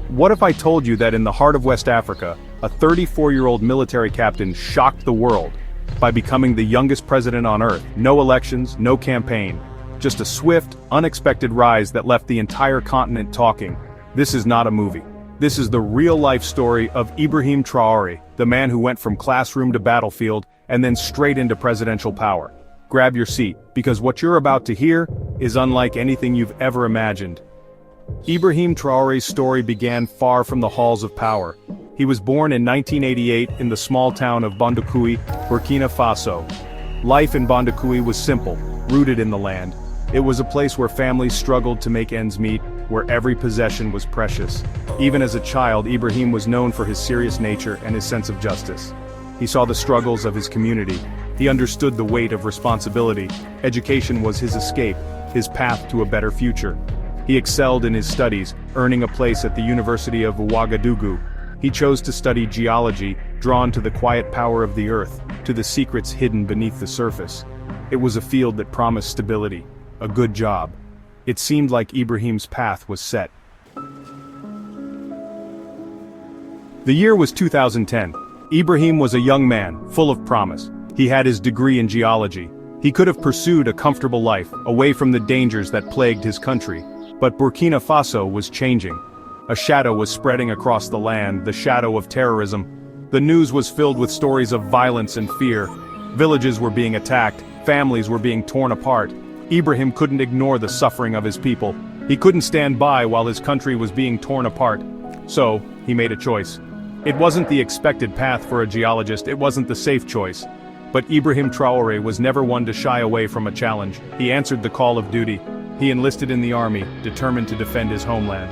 What if I told you that in the heart of West Africa, a 34-year-old military captain shocked the world by becoming the youngest president on Earth? No elections, no campaign. Just a swift, unexpected rise that left the entire continent talking. This is not a movie. This is the real-life story of Ibrahim Traoré, the man who went from classroom to battlefield and then straight into presidential power. Grab your seat, because what you're about to hear is unlike anything you've ever imagined. Ibrahim Traoré's story began far from the halls of power. He was born in 1988 in the small town of Bondoukoui, Burkina Faso. Life in Bondoukoui was simple, rooted in the land. It was a place where families struggled to make ends meet, where every possession was precious. Even as a child, Ibrahim was known for his serious nature and his sense of justice. He saw the struggles of his community. He understood the weight of responsibility. Education was his escape, his path to a better future. He excelled in his studies, earning a place at the University of Ouagadougou. He chose to study geology, drawn to the quiet power of the earth, to the secrets hidden beneath the surface. It was a field that promised stability, a good job. It seemed like Ibrahim's path was set. The year was 2010. Ibrahim was a young man, full of promise. He had his degree in geology. He could have pursued a comfortable life, away from the dangers that plagued his country. But Burkina Faso was changing. A shadow was spreading across the land, the shadow of terrorism. The news was filled with stories of violence and fear. Villages were being attacked, families were being torn apart. Ibrahim couldn't ignore the suffering of his people. He couldn't stand by while his country was being torn apart. So, he made a choice. It wasn't the expected path for a geologist, it wasn't the safe choice. But Ibrahim Traoré was never one to shy away from a challenge. He answered the call of duty. He enlisted in the army, determined to defend his homeland.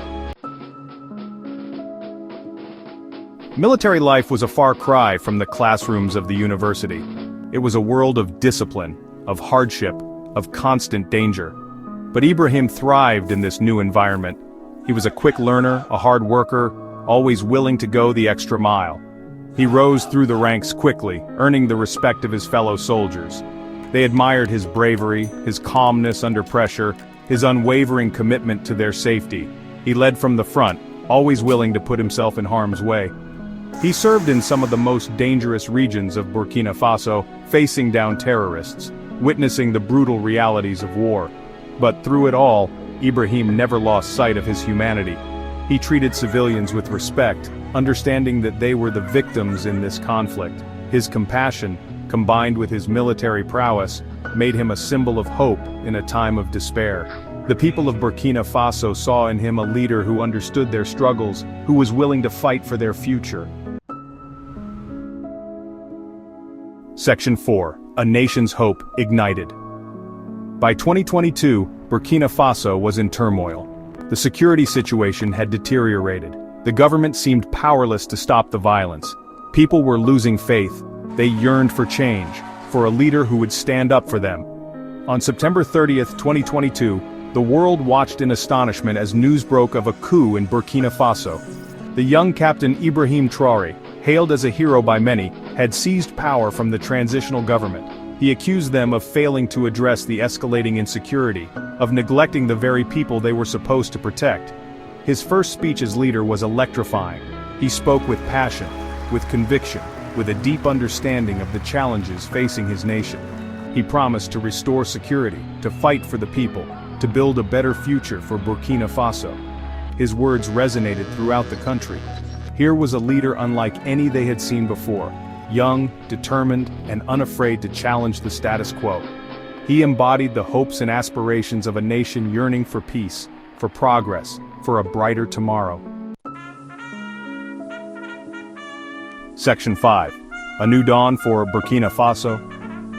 Military life was a far cry from the classrooms of the university. It was a world of discipline, of hardship, of constant danger. But Ibrahim thrived in this new environment. He was a quick learner, a hard worker, always willing to go the extra mile. He rose through the ranks quickly, earning the respect of his fellow soldiers. They admired his bravery, his calmness under pressure, his unwavering commitment to their safety. He led from the front, always willing to put himself in harm's way. He served in some of the most dangerous regions of Burkina Faso, facing down terrorists, witnessing the brutal realities of war. But through it all, Ibrahim never lost sight of his humanity. He treated civilians with respect, understanding that they were the victims in this conflict. His compassion, combined with his military prowess, made him a symbol of hope in a time of despair. The people of Burkina Faso saw in him a leader who understood their struggles, who was willing to fight for their future. Section 4. A Nation's Hope Ignited. By 2022, Burkina Faso was in turmoil. The security situation had deteriorated. The government seemed powerless to stop the violence. People were losing faith. They yearned for change, for a leader who would stand up for them. On September 30th, 2022, the world watched in astonishment as news broke of a coup in Burkina Faso. The young captain Ibrahim Traoré, hailed as a hero by many, had seized power from the transitional government. He accused them of failing to address the escalating insecurity, of neglecting the very people they were supposed to protect. His first speech as leader was electrifying. He spoke with passion, with conviction, with a deep understanding of the challenges facing his nation. He promised to restore security, to fight for the people, to build a better future for Burkina Faso. His words resonated throughout the country. Here was a leader unlike any they had seen before, young, determined, and unafraid to challenge the status quo. He embodied the hopes and aspirations of a nation yearning for peace, for progress, for a brighter tomorrow. Section 5. A New Dawn for Burkina Faso.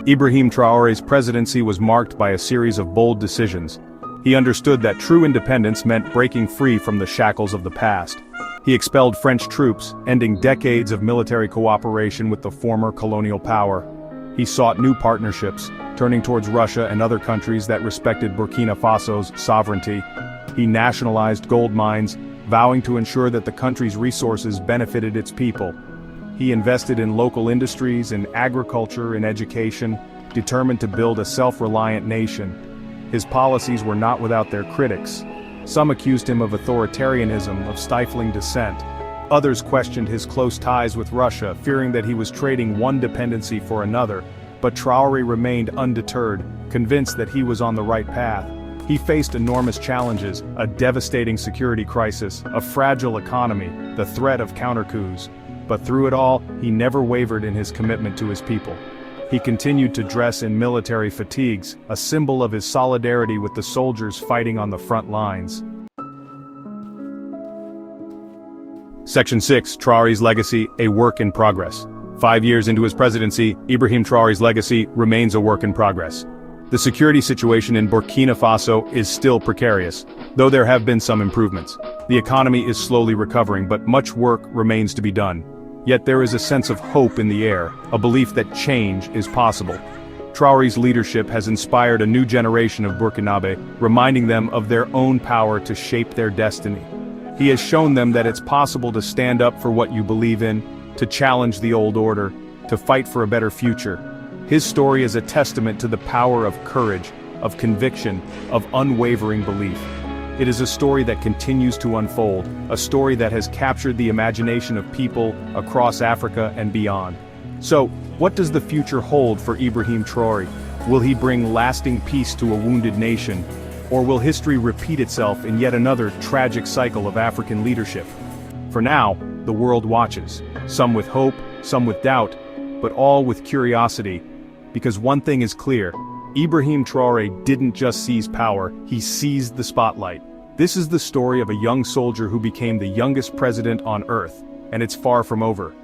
Ibrahim Traoré's presidency was marked by a series of bold decisions. He understood that true independence meant breaking free from the shackles of the past. He expelled French troops, ending decades of military cooperation with the former colonial power. He sought new partnerships, turning towards Russia and other countries that respected Burkina Faso's sovereignty. He nationalized gold mines, vowing to ensure that the country's resources benefited its people. He invested in local industries, in agriculture, in education, determined to build a self-reliant nation. His policies were not without their critics. Some accused him of authoritarianism, of stifling dissent. Others questioned his close ties with Russia, fearing that he was trading one dependency for another, but Traoré remained undeterred, convinced that he was on the right path. He faced enormous challenges, a devastating security crisis, a fragile economy, the threat of counter-coups. But through it all, he never wavered in his commitment to his people. He continued to dress in military fatigues, a symbol of his solidarity with the soldiers fighting on the front lines. Section 6, Traoré's legacy, a work in progress. 5 years into his presidency, Ibrahim Traoré's legacy remains a work in progress. The security situation in Burkina Faso is still precarious, though there have been some improvements. The economy is slowly recovering, but much work remains to be done. Yet there is a sense of hope in the air, a belief that change is possible. Traoré's leadership has inspired a new generation of Burkinabe, reminding them of their own power to shape their destiny. He has shown them that it's possible to stand up for what you believe in, to challenge the old order, to fight for a better future. His story is a testament to the power of courage, of conviction, of unwavering belief. It is a story that continues to unfold, a story that has captured the imagination of people across Africa and beyond. So, what does the future hold for Ibrahim Traoré? Will he bring lasting peace to a wounded nation? Or will history repeat itself in yet another tragic cycle of African leadership? For now, the world watches, some with hope, some with doubt, but all with curiosity. Because one thing is clear, Ibrahim Traoré didn't just seize power, he seized the spotlight. This is the story of a young soldier who became the youngest president on earth, and it's far from over.